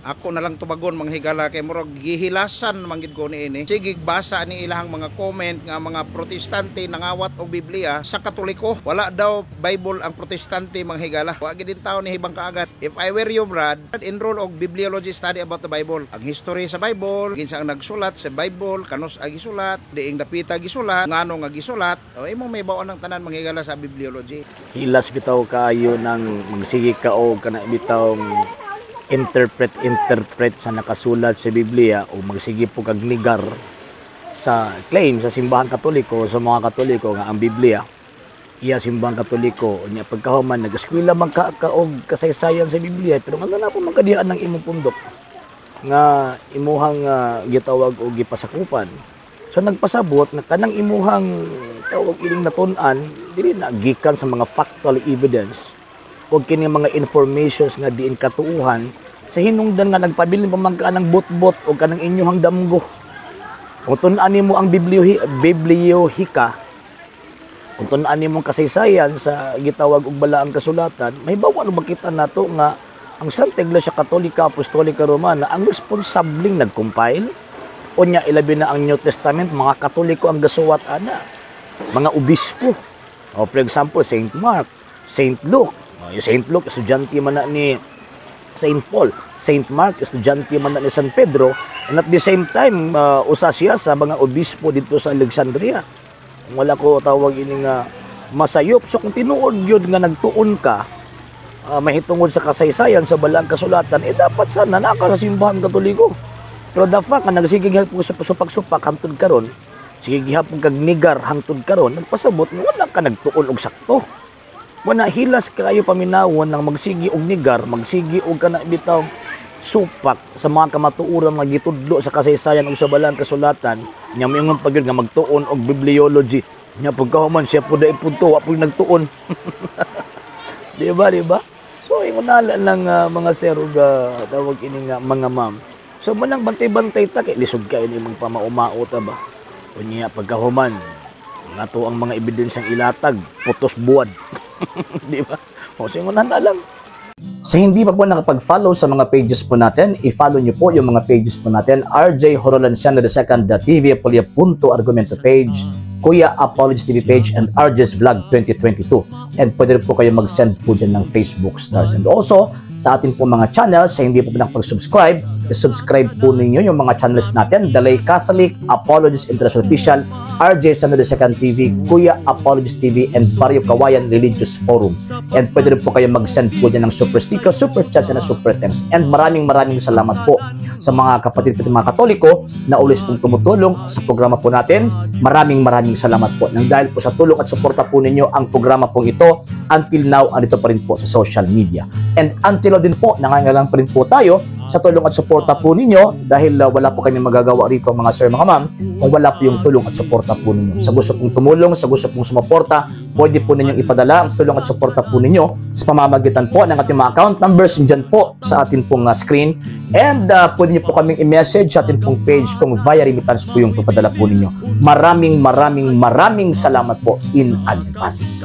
Ako na lang tubagon mga higala kay murag gihilasan manggid ko niini. Sige basa ni ilahang mga comment nga mga protestante nangawat og Biblia sa Katoliko. Wala daw Bible ang protestante mga higala. Wa gid din tawo ni hibang kaagat. If I were you, Brad, enroll og bibliology study about the Bible. Ang history sa Bible, kinsa ang nagsulat sa Bible, kanos ang gisulat, diing dapita gisulat, ngano nga gisulat. O imong may bawon ng tanan mga higala sa bibliology. Hilas bitaw kaayo nang magsige ka og kana bitaw interpret sa nakasulat sa Biblia o magsige po kag ligar sa claim sa simbahan Katoliko sa mga Katoliko nga ang Biblia iya simbahan Katoliko nya pagkahuman nag-eskwela man ka og kasaysayan sa Biblia pero man na po magkadiaan ng imong pundok nga imuhang gitawag og gipasakupan so nagpasabot na kanang imuhang tawag ining natun-an dili na gikan sa mga factual evidence o kini mga informations nga diin katuuhan sa hinungdan nga nagpabilin pa man ka ng bot-bot o kanang inyong damgo. Kung tun-an nimo ang bibliohika, kung tun-an nimo kasaysayan sa gitawag og balaang kasulatan, may bawon makita nato nga ang Santa Iglesia Katolika Apostolika Romana ang responsabling nag-compile o nya ilabi na ang New Testament mga Katoliko ang gasuwat ana, mga obispo. O for example, Saint Mark, Saint Luke. Yung Saint Luke, estudyante man na ni Saint Paul. Saint Mark, estudyante man na ni San Pedro. And at the same time, usa siya sa mga obispo dito sa Alexandria. Wala ko tawag ini nga masayop. So kung tinuod yun nga nagtuon ka, mahitungod sa kasaysayan sa balaang kasulatan, dapat sana naka sa simbahan Katoliko. Pero the fact nga nagsigig hapon sa supak-supak hangtod karon, sige gihapon kag nigar hangtod karon, nagpasabot nga wala ka nagtuon og sakto. Wala hilas kayo paminawon ng magsigi og nigar, magsigi og kana bitaw supak sa mga kamatuoran nga gitudlo sa kasaysayan ug sa balaang kasulatan, nya moingon pagyud nga magtuon og bibliology. Nya pagkahuman siya pud ay punto wa pud nagtuon. Di ba? So ingon nala lang mga sir ug tawag ini nga mga ma'am. So manang bantay-bantay ta kay lisod ka ini mong pamaumao ta ba. Unya pagkahuman nato ang mga ebidensyang ilatag, putos buwad. Di ba? O singunan na lang. Sa hindi pa po nakapag-follow sa mga pages po natin, i-follow nyo po yung mga pages po natin. RJ Horolanciano II, TV Apolia Punto Argumento page, Kuya Apologies TV page, and RJ's Vlog 2022. And pwede rin po kayo mag-send po dyan ng Facebook stars. And also, sa ating po mga channels, sa hindi po nakapag-subscribe, i-subscribe po ninyo yung mga channels natin. The Lay Catholic, Apologies International Official, RJ Sano II TV, Kuya Apologies TV, and Barrio Kawayan Religious Forum. And pwede rin po kayo mag-send po dyan ng super sticker, super chats, and super thanks. And maraming salamat po sa mga kapatid at mga Katoliko na ulis pong tumutulong sa programa po natin. Maraming salamat po. Nang dahil po sa tulong at suporta po ninyo, ang programa pong ito, until now, andito pa rin po sa social media. And until now din po, nangangailangan pa rin po tayo sa tulong at suporta po ninyo dahil wala po kami magagawa rito mga sir, mga ma'am, kung wala po yung tulong at suporta po ninyo. Sa gusto pong tumulong, sa gusto pong sumuporta, pwede po ninyong ipadala ang tulong at suporta po ninyo sa pamamagitan po ng ating mga account numbers dyan po sa ating pong screen. And pwede nyo po kaming i-message sa ating pong page kung via remittance po yung papadala po ninyo. Maraming salamat po in advance.